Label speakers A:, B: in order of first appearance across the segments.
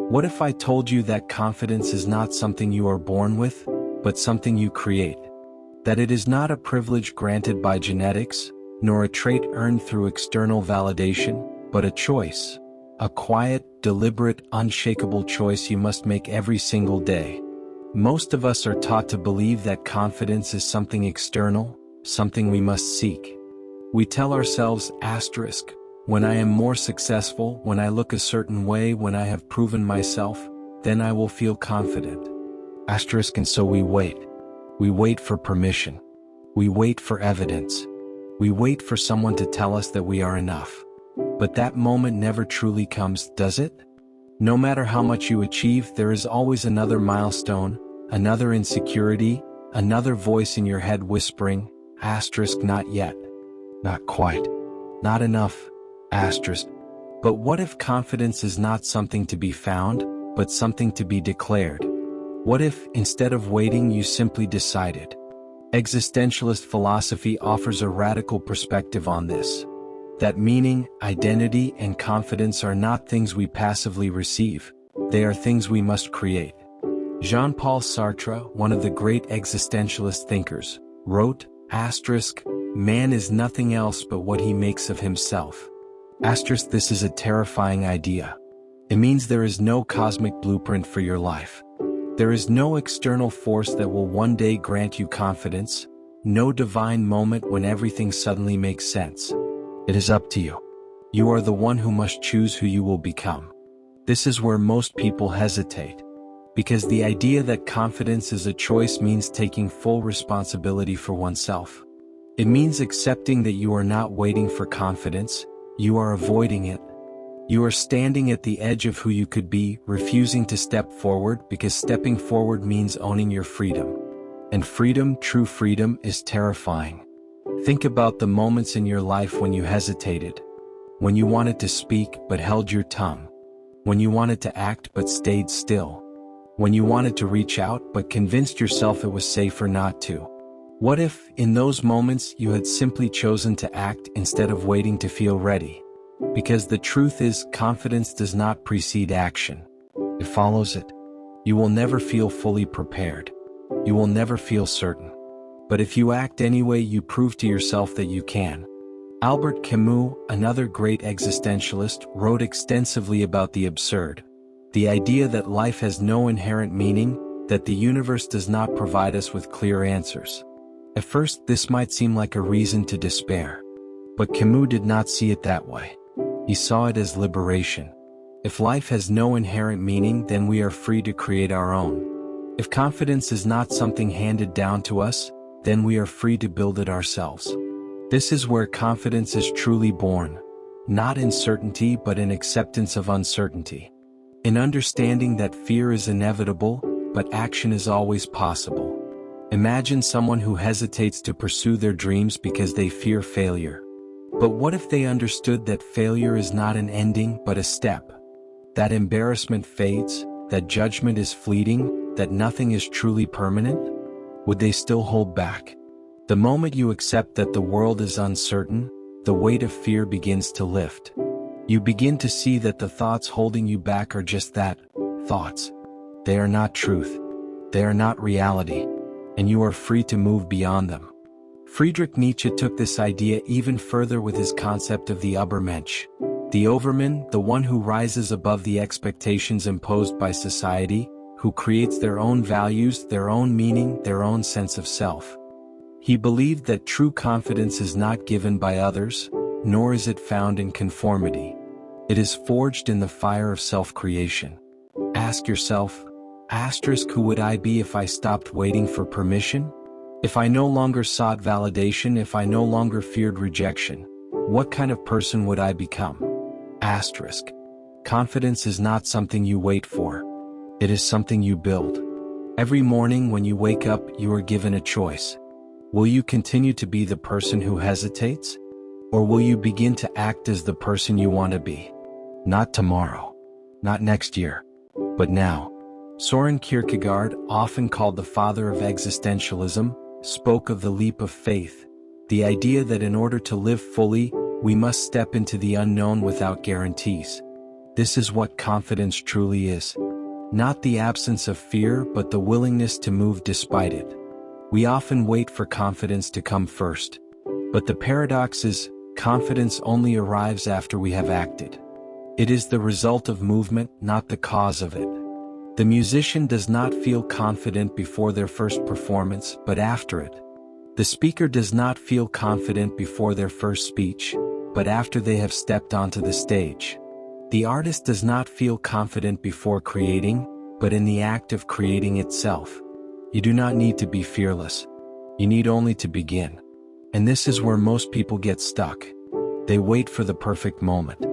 A: What if I told you that confidence is not something you are born with, but something you create? That it is not a privilege granted by genetics, nor a trait earned through external validation, but a choice. A quiet, deliberate, unshakable choice you must make every single day. Most of us are taught to believe that confidence is something external, something we must seek. We tell ourselves, when I am more successful, when I look a certain way, when I have proven myself, then I will feel confident. And so we wait. We wait for permission. We wait for evidence. We wait for someone to tell us that we are enough. But that moment never truly comes, does it? No matter how much you achieve, there is always another milestone, another insecurity, another voice in your head whispering, not yet. Not quite. Not enough. But what if confidence is not something to be found, but something to be declared? What if, instead of waiting, you simply decided? Existentialist philosophy offers a radical perspective on this. That meaning, identity, and confidence are not things we passively receive, they are things we must create. Jean-Paul Sartre, one of the great existentialist thinkers, wrote, "Man is nothing else but what he makes of himself." This is a terrifying idea. It means there is no cosmic blueprint for your life. There is no external force that will one day grant you confidence, no divine moment when everything suddenly makes sense. It is up to you. You are the one who must choose who you will become. This is where most people hesitate. Because the idea that confidence is a choice means taking full responsibility for oneself. It means accepting that you are not waiting for confidence, you are avoiding it. You are standing at the edge of who you could be, refusing to step forward because stepping forward means owning your freedom. And freedom, true freedom, is terrifying. Think about the moments in your life when you hesitated. When you wanted to speak but held your tongue. When you wanted to act but stayed still. When you wanted to reach out but convinced yourself it was safer not to. What if, in those moments, you had simply chosen to act instead of waiting to feel ready? Because the truth is, confidence does not precede action. It follows it. You will never feel fully prepared. You will never feel certain. But if you act anyway, you prove to yourself that you can. Albert Camus, another great existentialist, wrote extensively about the absurd. The idea that life has no inherent meaning, that the universe does not provide us with clear answers. At first, this might seem like a reason to despair. But Camus did not see it that way. He saw it as liberation. If life has no inherent meaning, then we are free to create our own. If confidence is not something handed down to us, then we are free to build it ourselves. This is where confidence is truly born, not in certainty but in acceptance of uncertainty. In understanding that fear is inevitable, but action is always possible. Imagine someone who hesitates to pursue their dreams because they fear failure. But what if they understood that failure is not an ending but a step? That embarrassment fades, that judgment is fleeting, that nothing is truly permanent? Would they still hold back? The moment you accept that the world is uncertain, the weight of fear begins to lift. You begin to see that the thoughts holding you back are just that, thoughts. They are not truth. They are not reality. And you are free to move beyond them. Friedrich Nietzsche took this idea even further with his concept of the Übermensch. The Overman, the one who rises above the expectations imposed by society, who creates their own values, their own meaning, their own sense of self. He believed that true confidence is not given by others, nor is it found in conformity. It is forged in the fire of self-creation. Ask yourself, who would I be if I stopped waiting for permission? If I no longer sought validation, if I no longer feared rejection, what kind of person would I become? Confidence is not something you wait for. It is something you build. Every morning when you wake up, you are given a choice. Will you continue to be the person who hesitates? Or will you begin to act as the person you want to be? Not tomorrow. Not next year. But now. Soren Kierkegaard, often called the father of existentialism, spoke of the leap of faith, the idea that in order to live fully, we must step into the unknown without guarantees. This is what confidence truly is. Not the absence of fear, but the willingness to move despite it. We often wait for confidence to come first. But the paradox is, confidence only arrives after we have acted. It is the result of movement, not the cause of it. The musician does not feel confident before their first performance, but after it. The speaker does not feel confident before their first speech, but after they have stepped onto the stage. The artist does not feel confident before creating, but in the act of creating itself. You do not need to be fearless. You need only to begin. And this is where most people get stuck. They wait for the perfect moment.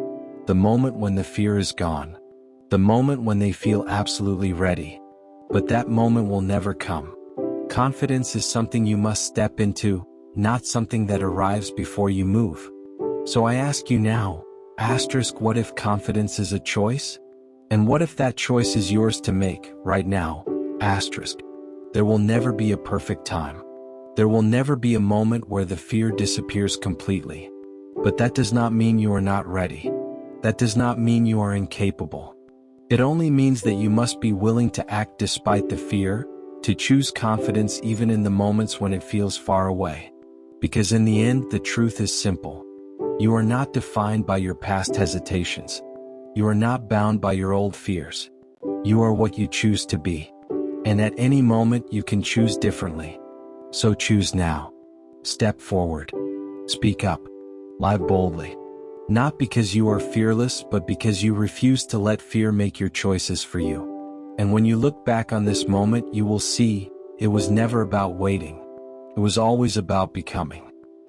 A: The moment when the fear is gone. The moment when they feel absolutely ready. But that moment will never come. Confidence is something you must step into, not something that arrives before you move. So I ask you now, what if confidence is a choice? And what if that choice is yours to make, right now? There will never be a perfect time. There will never be a moment where the fear disappears completely. But that does not mean you are not ready. That does not mean you are incapable. It only means that you must be willing to act despite the fear, to choose confidence even in the moments when it feels far away. Because in the end, the truth is simple. You are not defined by your past hesitations. You are not bound by your old fears. You are what you choose to be. And at any moment you can choose differently. So choose now. Step forward. Speak up. Live boldly. Not because you are fearless, but because you refuse to let fear make your choices for you. And when you look back on this moment, you will see, it was never about waiting. It was always about becoming.